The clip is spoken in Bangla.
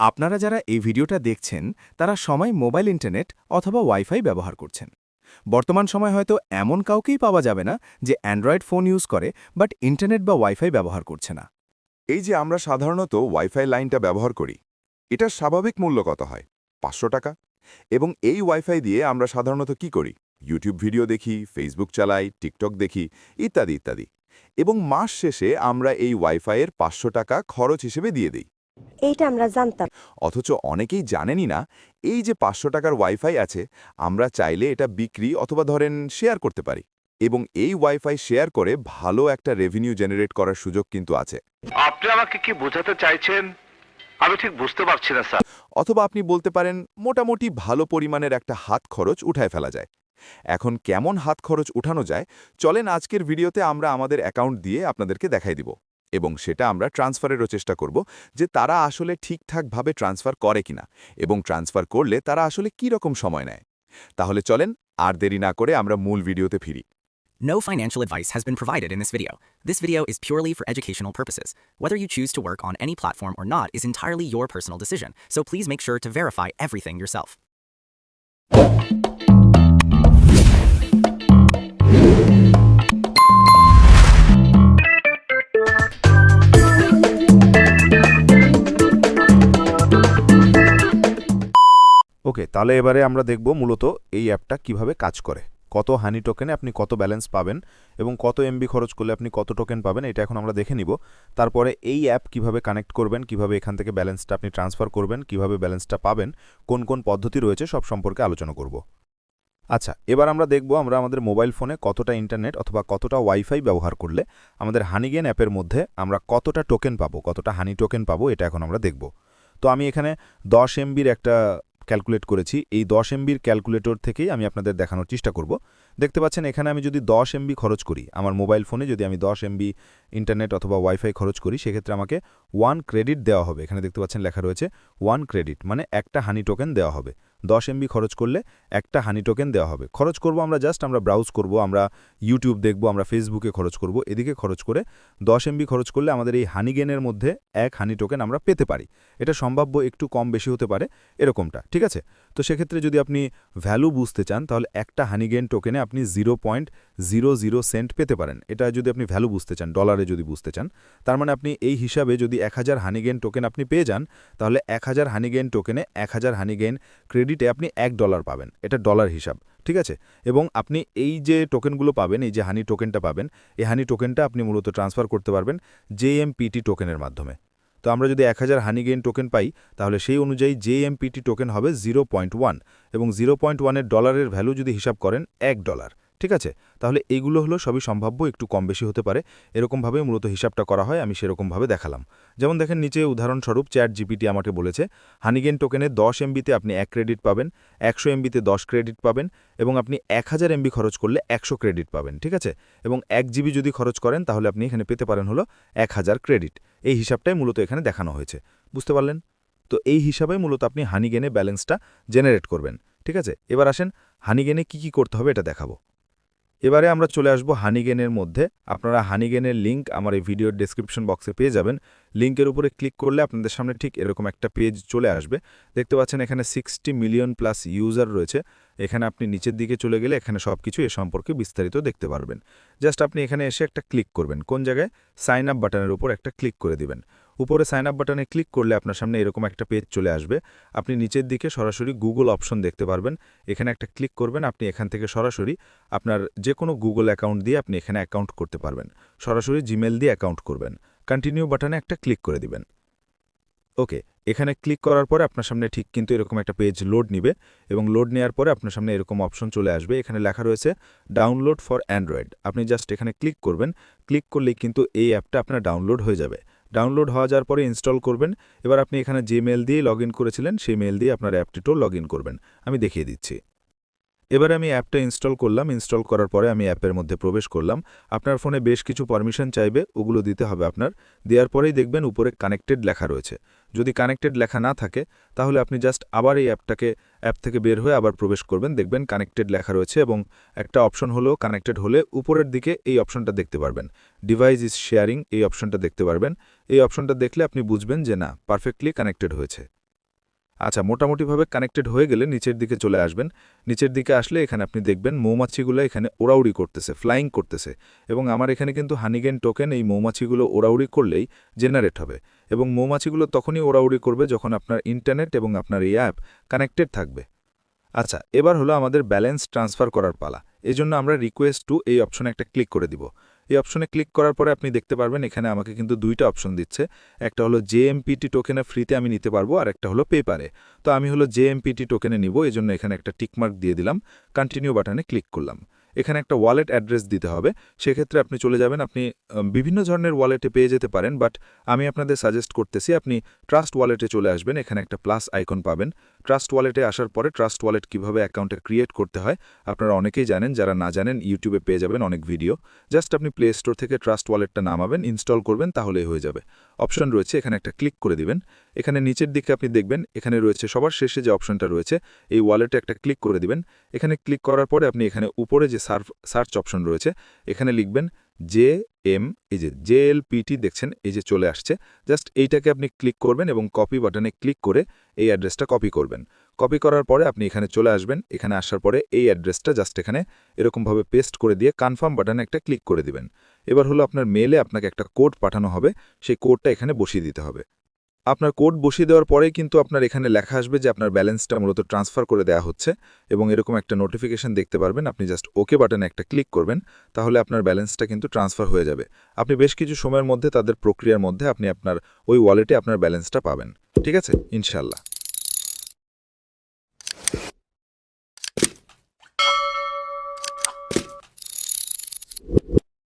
আপনারা যারা এই ভিডিওটা দেখছেন তারা সময় মোবাইল ইন্টারনেট অথবা ওয়াইফাই ব্যবহার করছেন। বর্তমান সময় হয়তো এমন কাউকেই পাওয়া যাবে না যে অ্যান্ড্রয়েড ফোন ইউজ করে বাট ইন্টারনেট বা ওয়াইফাই ব্যবহার করছে না। এই যে আমরা সাধারণত ওয়াইফাই লাইনটা ব্যবহার করি, এটার স্বাভাবিক মূল্য কত হয়? 500 টাকা। এবং এই ওয়াইফাই দিয়ে আমরা সাধারণত কি করি? ইউটিউব ভিডিও দেখি, ফেসবুক চালাই, টিকটক দেখি, ইত্যাদি ইত্যাদি। এবং মাস শেষে আমরা এই ওয়াইফাইয়ের 500 টাকা খরচ হিসেবে দিয়ে দিই। এইটা আমরা জানতাম। অথচ অনেকেই জানেনই না, এই যে 500 টাকার ওয়াইফাই আছে, আমরা চাইলে এটা বিক্রি অথবা ধরেন শেয়ার করতে পারি। এবং এই ওয়াইফাই শেয়ার করে ভালো একটা রেভিনিউ জেনারেট করার সুযোগ কিন্তু আছে। আপনি আমাকে কি বোঝাতে চাইছেন আমি ঠিক বুঝতে পারছি না স্যার। অথবা আপনি বলতে পারেন মোটামুটি ভালো পরিমাণের একটা হাত খরচ উঠায় ফেলা যায়। এখন কেমন হাত খরচ উঠানো যায়, চলেন আজকের ভিডিওতে আমরা আমাদের অ্যাকাউন্ট দিয়ে আপনাদেরকে দেখাই দিব। এবং সেটা আমরা ট্রান্সফারেরও চেষ্টা করব যে তারা আসলে ঠিকঠাকভাবে ট্রান্সফার করে কিনা, এবং ট্রান্সফার করলে তারা আসলে কী রকম সময় নেয়। তাহলে চলেন আর দেরি না করে আমরা মূল ভিডিওতে ফিরি। No financial advice has been provided in this video. This video is purely for educational purposes. Whether you choose to work on any platform or not is entirely your personal decision, so please make sure to verify everything yourself. ওকে, তাহলে এবারে আমরা দেখব মূলত এই অ্যাপটা কিভাবে কাজ করে, কত হানি টোকেনে আপনি কত ব্যালেন্স পাবেন এবং কত এমবি খরচ করলে আপনি কত টোকেন পাবেন, এটা এখন আমরা দেখে নিব। তারপরে এই অ্যাপ কিভাবে কানেক্ট করবেন, কিভাবে এখান থেকে ব্যালেন্সটা আপনি ট্রান্সফার করবেন, কিভাবে ব্যালেন্সটা পাবেন, কোন কোন পদ্ধতি রয়েছে সব সম্পর্কে আলোচনা করব। আচ্ছা, এবার আমরা দেখব আমরা আমাদের মোবাইল ফোনে কতটা ইন্টারনেট অথবা কতটা ওয়াইফাই ব্যবহার করলে আমাদের হানিগেন অ্যাপের মধ্যে আমরা কতটা টোকেন পাবো, কতটা হানি টোকেন পাবো, এটা এখন আমরা দেখব। তো আমি এখানে 10 এমবির একটা ক্যালকুলেট করেছি। এই 10 এমবির ক্যালকুলেটর থেকেই আমি আপনাদের দেখানোর চেষ্টা করব। দেখতে পাচ্ছেন এখানে আমি যদি 10 এমবি খরচ করি, আমার মোবাইল ফোনে যদি আমি 10 এমবি ইন্টারনেট অথবা ওয়াইফাই খরচ করি, সেক্ষেত্রে আমাকে 1 ক্রেডিট দেওয়া হবে। এখানে দেখতে পাচ্ছেন লেখা রয়েছে 1 ক্রেডিট, মানে একটা হানি টোকেন দেওয়া হবে। 10 এমবি খরচ করলে একটা হানি টোকেন দেওয়া হবে। খরচ করব আমরা আমরা ব্রাউজ করব, আমরা ইউটিউব দেখব, আমরা ফেসবুকে খরচ করব। এদিকে খরচ করে 10 এমবি খরচ করলে আমাদের এই হানিগেনের মধ্যে 1 হানি টোকেন আমরা পেতে পারি। এটা সম্ভাব্য একটু কম বেশি হতে পারে এরকমটা, ঠিক আছে? তো সেক্ষেত্রে যদি আপনি ভ্যালু বুঝতে চান তাহলে একটা হানিগেন টোকেনে আপনি 0.00 সেন্ট পেতে পারেন। এটা যদি আপনি ভ্যালু বুঝতে চান, ডলারে যদি বুঝতে চান, তার মানে আপনি এই হিসাবে যদি 1000 হানিগেন টোকেন আপনি পেয়ে যান, তাহলে 1000 হানিগেন টোকেনে 1000 হানিগেন ক্রেডিটে আপনি $1 পাবেন। এটা ডলার হিসাব, ঠিক আছে? এবং আপনি এই যে টোকেনগুলো পাবেন, এই যে হানি টোকেনটা পাবেন, এই হানি টোকেনটা আপনি মূলত ট্রান্সফার করতে পারবেন JMPT টোকেনের মাধ্যমে। তো আমরা যদি 1000 হানিগেইন টোকেন পাই, তাহলে সেই অনুযায়ী JMPT টোকেন হবে 0.1, এবং 0.1 এর ডলারের ভ্যালু যদি হিসাব করেন $1, ঠিক আছে? তাহলে এইগুলো হলো সবই সম্ভাব্য, একটু কম বেশি হতে পারে। এরকমভাবে মূলত হিসাবটা করা হয়, আমি সেরকমভাবে দেখালাম। যেমন দেখেন নিচে উদাহরণস্বরূপ ChatGPT আমাকে বলেছে হানিগেইন টোকেনে 10 এমবিতে আপনি 1 ক্রেডিট পাবেন, 100 এমবিতে 10 ক্রেডিট পাবেন, এবং আপনি 1000 এমবি খরচ করলে 100 ক্রেডিট পাবেন, ঠিক আছে? এবং 1 জিবি যদি খরচ করেন তাহলে আপনি এখানে পেতে পারেন হলো 1000 ক্রেডিট। এই হিসাবটাই মূলত এখানে দেখানো হয়েছে, বুঝতে পারলেন? তো এই হিসাবে মূলত আপনি হানিগেনে ব্যালেন্সটা জেনারেট করবেন, ঠিক আছে? এবার আসেন হানিগেনে কি করতে হবে এটা দেখাবো। এবারে আমরা চলে আসব হানিগেনের মধ্যে। আপনারা হানিগেনের লিঙ্ক আমার এই ভিডিওর ডেসক্রিপশন বক্সে পেয়ে যাবেন। লিঙ্কের উপরে ক্লিক করলে আপনাদের সামনে ঠিক এরকম একটা পেজ চলে আসবে। দেখতে পাচ্ছেন এখানে 60 মিলিয়ন প্লাস ইউজার রয়েছে। এখানে আপনি নিচের দিকে চলে গেলে এখানে সবকিছু এ সম্পর্কে বিস্তারিত দেখতে পারবেন। জাস্ট আপনি এখানে এসে একটা ক্লিক করবেন। কোন জায়গায়? সাইন আপ বাটনের উপর একটা ক্লিক করে দিবেন। উপরে সাইন আপ বাটনে ক্লিক করলে আপনার সামনে এরকম একটা পেজ চলে আসবে। আপনি নিচের দিকে সরাসরি গুগল অপশন দেখতে পারবেন। এখানে একটা ক্লিক করবেন। আপনি এখান থেকে সরাসরি আপনার যে কোনো গুগল অ্যাকাউন্ট দিয়ে আপনি এখানে অ্যাকাউন্ট করতে পারবেন। সরাসরি জিমেল দিয়ে অ্যাকাউন্ট করবেন। কন্টিনিউ বাটনে একটা ক্লিক করে দিবেন। ওকে, এখানে ক্লিক করার পরে আপনার সামনে ঠিক কিন্তু এরকম একটা পেজ লোড নিবে, এবং লোড নেওয়ার পরে আপনার সামনে এরকম অপশন চলে আসবে। এখানে লেখা রয়েছে ডাউনলোড ফর অ্যান্ড্রয়েড। আপনি জাস্ট এখানে ক্লিক করবেন। ক্লিক করলেই কিন্তু এই অ্যাপটা আপনার ডাউনলোড হয়ে যাবে। ডাউনলোড হওয়া যাওয়ার পরে ইনস্টল করবেন। এবার আপনি এখানে যে মেল দিয়ে লগ করেছিলেন সেই মেল দিয়ে আপনার অ্যাপটিতেও লগ করবেন। আমি দেখিয়ে দিচ্ছি। এবারে আমি অ্যাপটা ইনস্টল করলাম। ইনস্টল করার পরে আমি অ্যাপের মধ্যে প্রবেশ করলাম। আপনার ফোনে বেশ কিছু পারমিশন চাইবে, ওগুলো দিতে হবে আপনার। দেওয়ার পরেই দেখবেন উপরে কানেক্টেড লেখা রয়েছে। যদি কানেক্টেড লেখা না থাকে তাহলে আপনি জাস্ট আবার এই অ্যাপ থেকে বের হয়ে আবার প্রবেশ করবেন। দেখবেন কানেক্টেড লেখা রয়েছে, এবং একটা অপশন হলো কানেক্টেড হলে উপরের দিকে এই অপশনটা দেখতে পারবেন, ডিভাইস ইজ শেয়ারিং, এই অপশনটা দেখতে পারবেন। এই অপশনটা দেখলে আপনি বুঝবেন যে না, পারফেক্টলি কানেক্টেড হয়েছে। আচ্ছা, মোটামুটিভাবে কানেক্টেড হয়ে গেলে নিচের দিকে চলে আসবেন। নিচের দিকে আসলে এখানে আপনি দেখবেন মৌমাছিগুলো এখানে ওড়াউড়ি করতেছে, ফ্লাইং করতেছে, এবং আমার এখানে কিন্তু হানিগেন টোকেন এই মৌমাছিগুলো ওড়াউড়ি করলেই জেনারেট হবে, এবং মৌমাছিগুলো তখনই ওড়াউড়ি করবে যখন আপনার ইন্টারনেট এবং আপনার এই অ্যাপ কানেক্টেড থাকবে। আচ্ছা, এবার হলো আমাদের ব্যালেন্স ট্রান্সফার করার পালা। এজন্য আমরা রিকোয়েস্ট টু এই অপশনে একটা ক্লিক করে দিব। এই অপশনে ক্লিক করার পরে আপনি দেখতে পারবেন এখানে আমাকে কিন্তু দুইটা অপশন দিচ্ছে। একটা হলো জেএমপিটি টোকেনে ফ্রিতে আমি নিতে পারবো, আর একটা হলো পেপারে। তো আমি হলো জেএমপিটি টোকেনে নিব, এজন্য এখানে একটা টিকমার্ক দিয়ে দিলাম, কন্টিনিউ বাটনে ক্লিক করলাম। এখানে একটা ওয়ালেট অ্যাড্রেস দিতে হবে। সেক্ষেত্রে আপনি চলে যাবেন, আপনি বিভিন্ন ধরনের ওয়ালেটে পেয়ে যেতে পারেন, বাট আমি আপনাদের সাজেস্ট করতেছি আপনি ট্রাস্ট ওয়ালেটে চলে আসবেন। এখানে একটা প্লাস আইকন পাবেন। ট্রাস্ট ওয়ালেটে আসার পরে ট্রাস্ট ওয়ালেট কীভাবে অ্যাকাউন্টে ক্রিয়েট করতে হয় আপনারা অনেকেই জানেন, যারা না জানেন ইউটিউবে পেয়ে যাবেন অনেক ভিডিও। জাস্ট আপনি প্লে স্টোর থেকে ট্রাস্ট ওয়ালেটটা নামাবেন, ইনস্টল করবেন, তাহলেই হয়ে যাবে। অপশন রয়েছে, এখানে একটা ক্লিক করে দিবেন। এখানে নিচের দিকে আপনি দেখবেন এখানে রয়েছে সবার শেষে যে অপশনটা রয়েছে, এই ওয়ালেটে একটা ক্লিক করে দিবেন। এখানে ক্লিক করার পরে আপনি এখানে উপরে যে সার্চ অপশন রয়েছে এখানে লিখবেন এই যে জেএলপিটি দেখছেন, এই যে চলে আসছে। জাস্ট এইটাকে আপনি ক্লিক করবেন এবং কপি বাটনে ক্লিক করে এই অ্যাড্রেসটা কপি করবেন। কপি করার পরে আপনি এখানে চলে আসবেন। এখানে আসার পরে এই অ্যাড্রেসটা জাস্ট এখানে এরকমভাবে পেস্ট করে দিয়ে কনফার্ম বাটনে একটা ক্লিক করে দিবেন। এবার হলো আপনার মেলে আপনাকে একটা কোড পাঠানো হবে, সেই কোডটা এখানে বসিয়ে দিতে হবে। আপনার কোড বসিয়ে দেওয়ার পরেই কিন্তু আপনার এখানে লেখা আসবে যে আপনার ব্যালেন্সটা মূলত ট্রান্সফার করে দেওয়া হচ্ছে, এবং এরকম একটা নোটিফিকেশন দেখতে পারবেন। আপনি জাস্ট ওকে বাটনে একটা ক্লিক করবেন, তাহলে আপনার ব্যালেন্সটা কিন্তু ট্রান্সফার হয়ে যাবে। আপনি বেশ কিছু সময়ের মধ্যে তাদের প্রক্রিয়ার মধ্যে আপনি আপনার ওই ওয়ালেটে আপনার ব্যালেন্সটা পাবেন। ঠিক আছে, ইনশাল্লাহ।